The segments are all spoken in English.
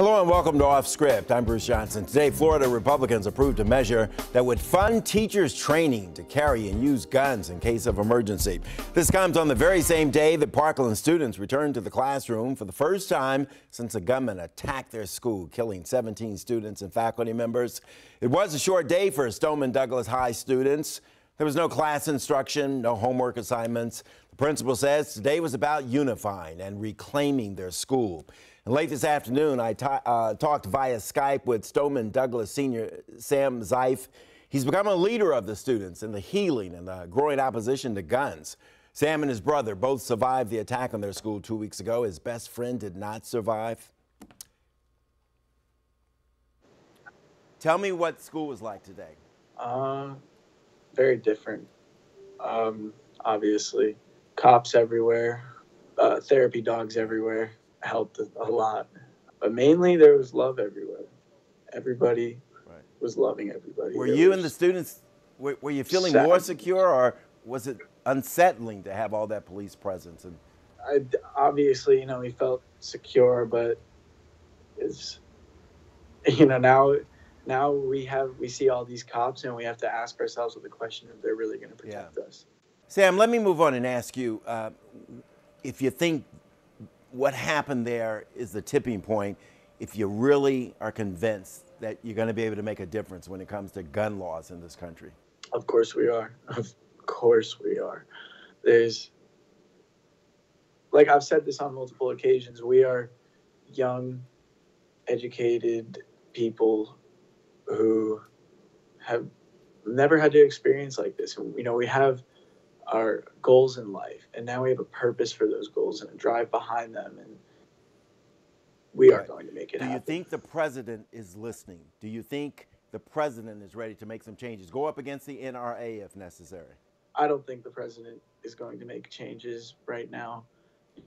Hello and welcome to Off Script. I'm Bruce Johnson. Today, Florida Republicans approved a measure that would fund teachers' training to carry and use guns in case of emergency. This comes on the very same day that Parkland students returned to the classroom for the first time since a gunman attacked their school, killing 17 students and faculty members. It was a short day for Stoneman Douglas High students. There was no class instruction, no homework assignments. The principal says today was about unifying and reclaiming their school. And late this afternoon, I talked via Skype with Stoneman Douglas senior Sam Zeif. He's become a leader of the students in the healing and the growing opposition to guns. Sam and his brother both survived the attack on their school 2 weeks ago. His best friend did not survive. Tell me what school was like today. Very different. Obviously, cops everywhere, therapy dogs everywhere. Helped a lot, but mainly there was love everywhere. Everybody was loving everybody. Were you and the students, were you feeling more secure, or was it unsettling to have all that police presence? And obviously, we felt secure, but it's, now we see all these cops and we have to ask ourselves with the question if they're really going to protect us. Sam, let me move on and ask you if you think what happened there is the tipping point, if you really are convinced that you're going to be able to make a difference when it comes to gun laws in this country. Of course we are. Of course we are. There's, like I've said this on multiple occasions, we are young, educated people who have never had to experience like this. We have our goals in life, and now we have a purpose for those goals and a drive behind them, and we are going to make it happen. Do you think the president is listening? Do you think the president is ready to make some changes, go up against the NRA if necessary? I don't think the president is going to make changes right now.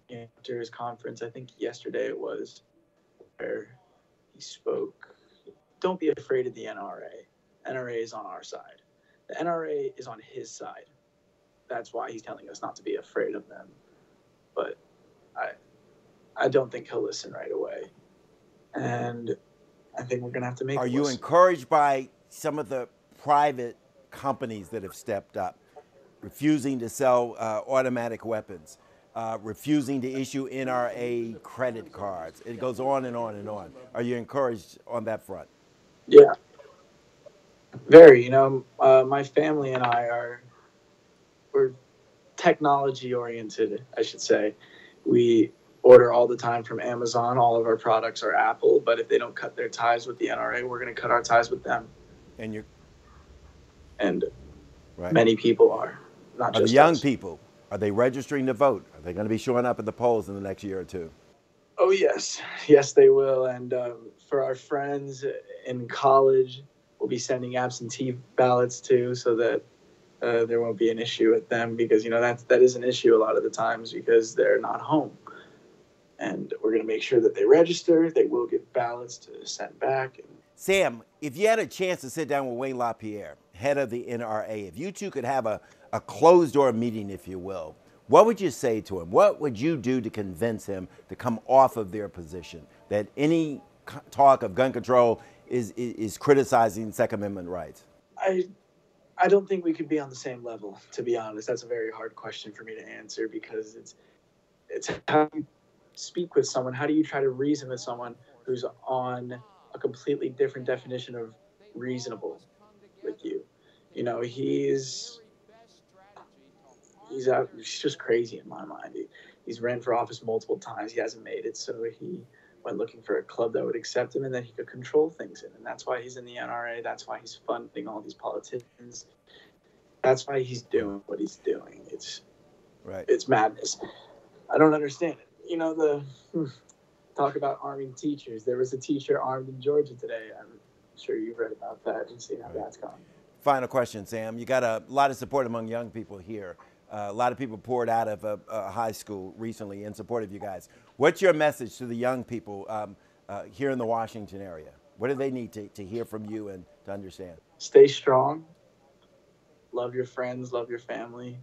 After his conference, I think yesterday it was, where he spoke, don't be afraid of the NRA. NRA is on our side. The NRA is on his side. That's why he's telling us not to be afraid of them. But I don't think he'll listen right away. And I think we're going to have to make. Are you encouraged by some of the private companies that have stepped up, refusing to sell automatic weapons, refusing to issue NRA credit cards? It goes on and on and on. Are you encouraged on that front? Yeah. Very. My family and I we're technology oriented, I should say. We order all the time from Amazon. All of our products are Apple, but if they don't cut their ties with the NRA, we're going to cut our ties with them. And many people are, not just the young us. people, are they registering to vote? Are they going to be showing up at the polls in the next year or two? Oh, yes. Yes, they will. And for our friends in college, we'll be sending absentee ballots too, so that there won't be an issue with them, because that is an issue a lot of the times because they're not home, and we're going to make sure that they register. They will get ballots to send back. Sam, if you had a chance to sit down with Wayne LaPierre, head of the NRA, if you two could have a closed door meeting, if you will, what would you say to him? What would you do to convince him to come off of their position that any talk of gun control is criticizing Second Amendment rights? I don't think we could be on the same level, to be honest. That's a very hard question for me to answer, because it's how you speak with someone. How do you try to reason with someone who's on a completely different definition of reasonable with you? He's just crazy in my mind. He's ran for office multiple times. He hasn't made it, so he went looking for a club that would accept him and that he could control things in. And that's why he's in the NRA. That's why he's funding all these politicians. That's why he's doing what he's doing. It's madness. I don't understand it. Talk about arming teachers. There was a teacher armed in Georgia today. I'm sure you've read about that and seen how that's gone. Final question, Sam. You got a lot of support among young people here. A lot of people poured out of a high school recently in support of you guys. What's your message to the young people here in the Washington area? What do they need to hear from you and to understand? Stay strong. Love your friends. Love your family.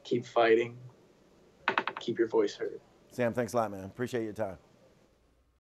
Keep fighting. Keep your voice heard. Sam, thanks a lot, man. Appreciate your time.